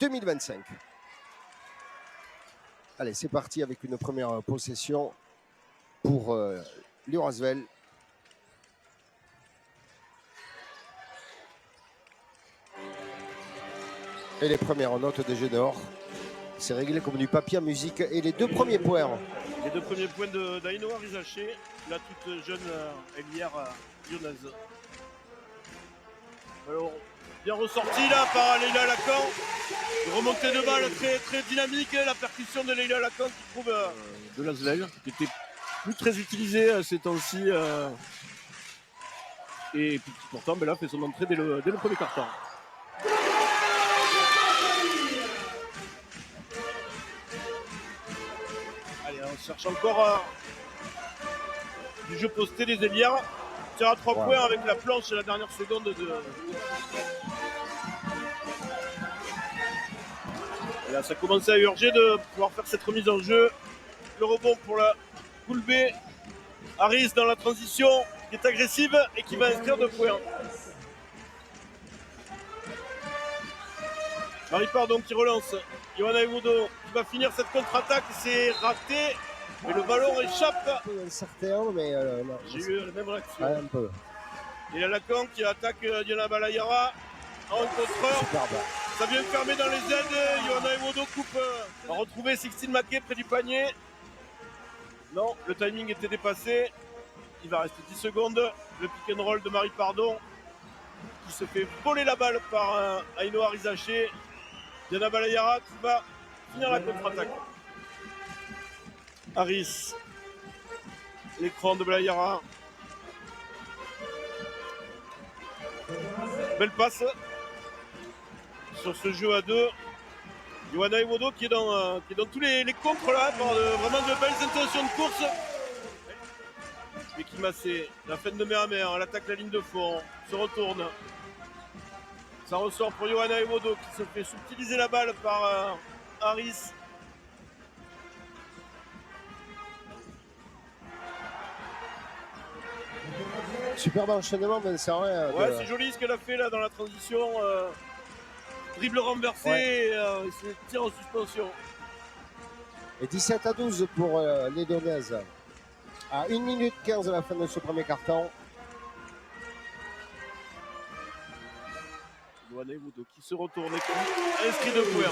2025. Allez, c'est parti avec une première possession pour Lyon Asvel. Et les premières notes des juniors. C'est réglé comme du papier à musique. Et les deux premiers points. Les deux premiers points d'Ainoa Rizaché, la toute jeune ailière lyonnaise. Alors, bien ressorti là par Leïla Lacan. Une remontée de balle très, très dynamique. La percussion de Leïla Lacan qui trouve de l'Asvel, qui était plus très utilisée ces temps-ci. Et puis qui pourtant là, fait son entrée dès le premier quart-temps. Allez, on cherche encore du jeu posté des ailières. Tire à 3 points avec la planche à la dernière seconde de. Et là, ça commençait à urger de pouvoir faire cette remise en jeu. Le rebond pour la Goulbé. Harris dans la transition, qui est agressive et qui va inscrire 2 points. Marie Pardon qui relance. Johanna Ewodo qui va finir cette contre-attaque. C'est raté. Mais le ballon échappe. Un peu incertain, mais j'ai eu la même réaction. Un peu. Et là, Lacan qui attaque Diana Balayara en contreur. Superbe. Ça vient fermer dans les aides. Johanna Ewodo coupe. Va retrouver Sixtine Maquet près du panier. Non, le timing était dépassé. Il va rester 10 secondes. Le pick and roll de Marie Pardon qui se fait voler la balle par Ainoa Rizaché. Diana Balayara qui va finir la contre-attaque. Harris. L'écran de Balayara. Belle passe sur ce jeu à 2. Johanna Ewodo qui est dans tous les contres là, par vraiment de belles intentions de course. Et qui massait la fin de Méhammer, elle attaque la ligne de fond, se retourne. Ça ressort pour Johanna Ewodo qui se fait subtiliser la balle par Harris. Superbe enchaînement, Vincent. Ouais, c'est joli ce qu'elle a fait là dans la transition. Dribble renversé et c'est tir en suspension. Et 17-12 pour les Lyonnaises. À 1 minute 15 à la fin de ce premier carton. Johanna Ewodo qui se retourne et qui inscrit 2 points.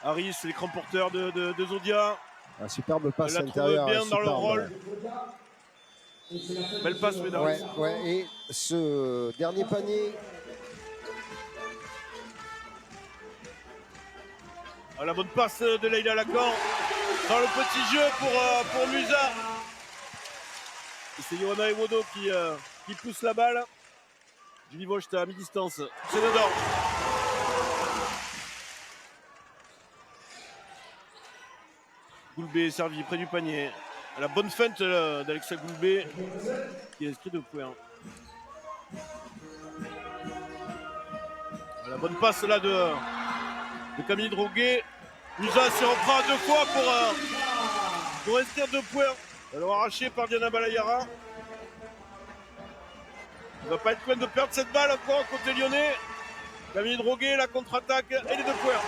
Harris, l'écran porteur de Zodia. Un superbe passe elle la intérieure. Trouve bien dans le rôle. Belle passe, mesdames. Ouais, et ce dernier panier. La bonne passe de Leïla Lacan dans le petit jeu pour Musa. Et c'est Johanna Ewodo qui pousse la balle. Julie Vogt à mi-distance. C'est dedans. Goulbé servi près du panier. La bonne feinte d'Alexa Goulbé qui inscrit 2 points. La bonne passe là de Camille Droguet. Musa s'y reprend 2 fois pour inscrire 2 points. Alors arraché par Diana Balayara. Il ne va pas être loin de perdre cette balle encore côté lyonnais. Camille Droguet, la contre-attaque et les 2 points.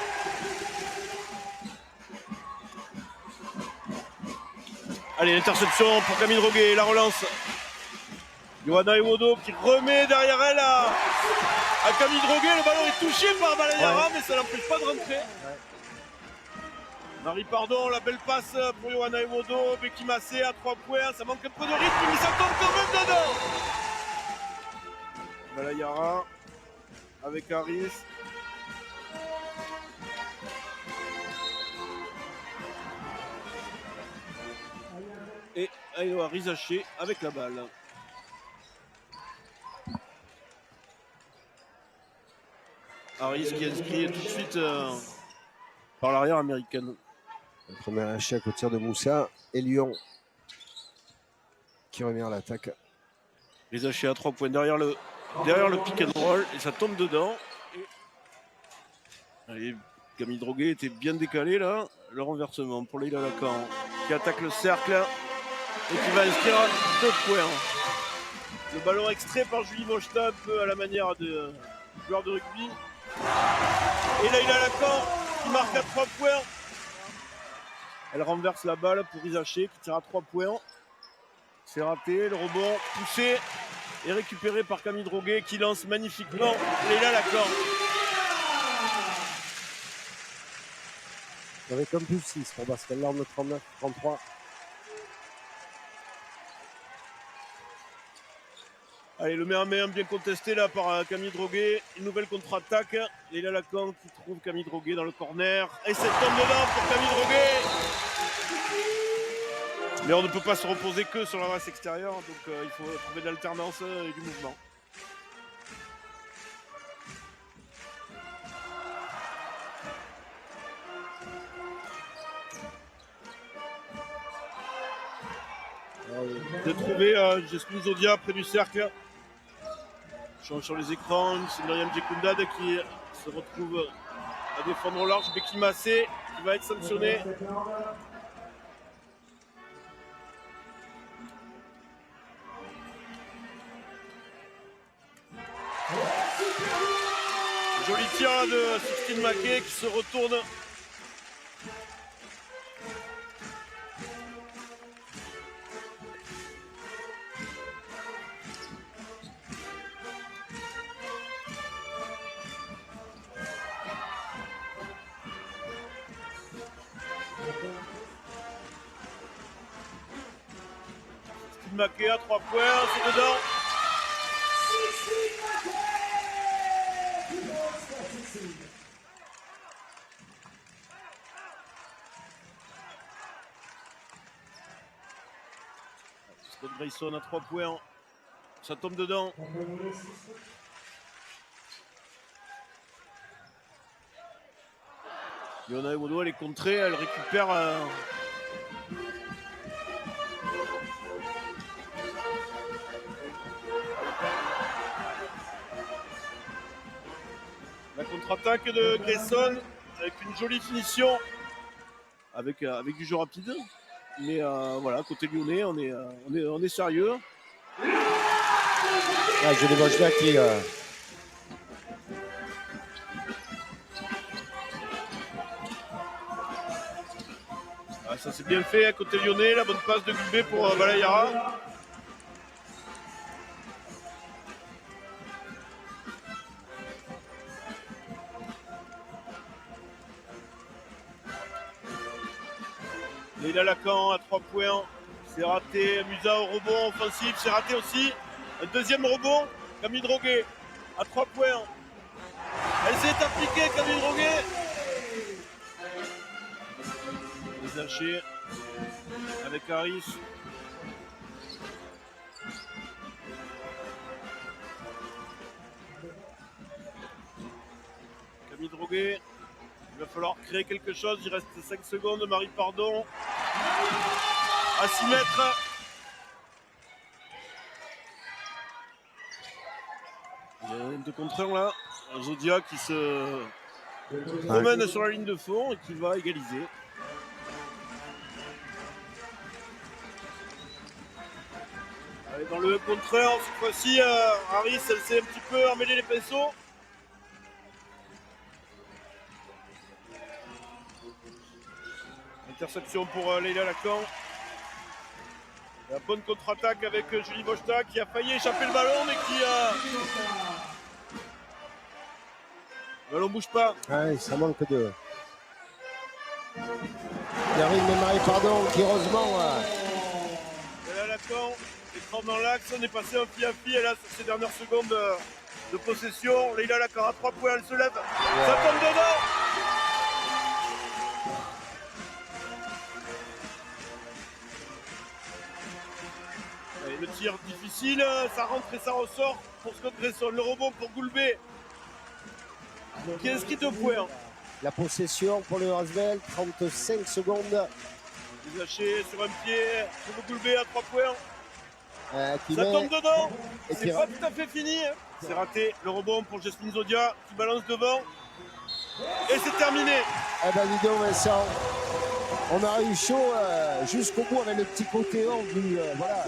Allez, l'interception pour Camille Droguet, la relance. Johanna Ewodo qui remet derrière elle à Camille Droguet. Le ballon est touché par Balayara, mais ça n'empêche pas de rentrer. Marie Pardon, la belle passe pour Johanna Ewodo. Becky Massé à 3 points. Ça manque un peu de rythme, mais ça tombe quand même dedans. Balayara avec Harris. Et Ainoa Rizaché avec la balle. Harris qui inscrit tout de suite par l'arrière américaine. Le premier échec au tir de Moussa et Lyon qui revient à l'attaque. Rizaché à 3 points derrière le pick and roll et ça tombe dedans. Allez, Camille Droguet était bien décalé là. Le renversement pour Leïla Lacan qui attaque le cercle et qui va inscrire 2 points. Le ballon extrait par Julie Mochta, un peu à la manière de joueur de rugby. Et là, il a Lacan qui marque à 3 points. Elle renverse la balle pour Isaché qui tire à 3 points. C'est raté, le rebond poussé et récupéré par Camille Droguet qui lance magnifiquement Leila Lacan. Avec un plus 6 pour Basket-Land, 39-33. Allez, le main à main bien contesté là par Camille Droguet. Une nouvelle contre-attaque. Leila Lacan qui trouve Camille Droguet dans le corner. Et cette tombe dedans pour Camille Droguet. Mais on ne peut pas se reposer que sur la race extérieure. Donc il faut trouver de l'alternance et du mouvement. De trouver Jasmine Zodia près du cercle. Change sur les écrans, c'est Myriam Djekoundad qui se retrouve à défendre au large. Becky Massé qui va être sanctionné. Joli tir là de Sixtine Maquet qui se retourne. Maquet à 3 points, c'est dedans. Scott Grayson à 3 points, ça tombe dedans. Yona Ewodo, elle est contrée, elle récupère la contre-attaque de Grayson avec une jolie finition avec du jeu rapide. Mais voilà, côté lyonnais, on est sérieux. Ah, je les vois là qui. Ah, ça c'est bien fait, côté lyonnais, la bonne passe de Gulbé pour Balayara. Leila Lacan à 3 points, c'est raté. Musa au rebond offensif, c'est raté aussi. Un deuxième rebond, Camille Droguet à 3 points. Elle s'est appliquée, Camille Droguet. Les hachés avec Harris. Camille Droguet. Il va falloir créer quelque chose, il reste 5 secondes, Marie Pardon à 6 mètres. Il y a un 2 contre 1 là, Zodia qui se promène sur la ligne de fond et qui va égaliser. Allez, dans le contre 1, cette fois-ci, Harris elle s'est un petit peu emmêlé les pinceaux. Interception pour Leila Lacan. La bonne contre-attaque avec Julie Mochta qui a failli échapper le ballon mais qui le ballon bouge pas. Ouais, ça manque de. Karine Marie Pardon qui heureusement. Leila Lacan, écran dans l'axe, on est passé un pied à pied là sur ces dernières secondes de possession. Leila Lacan à 3 points, elle se lève. Ouais. Ça tombe dedans. Le tir difficile, ça rentre et ça ressort pour Scott Grayson. Le rebond pour Gulbé qui inscrit 2 points. La possession pour le Asvel, 35 secondes. Lâché sur un pied pour Gulbé à 3 points. Ça tombe dedans. C'est pas tout à fait fini. C'est raté. Le rebond pour Jasmine Zodia qui balance devant. Et c'est terminé. Eh ben dis donc Vincent, on a eu chaud jusqu'au bout avec le petit côté haut voilà.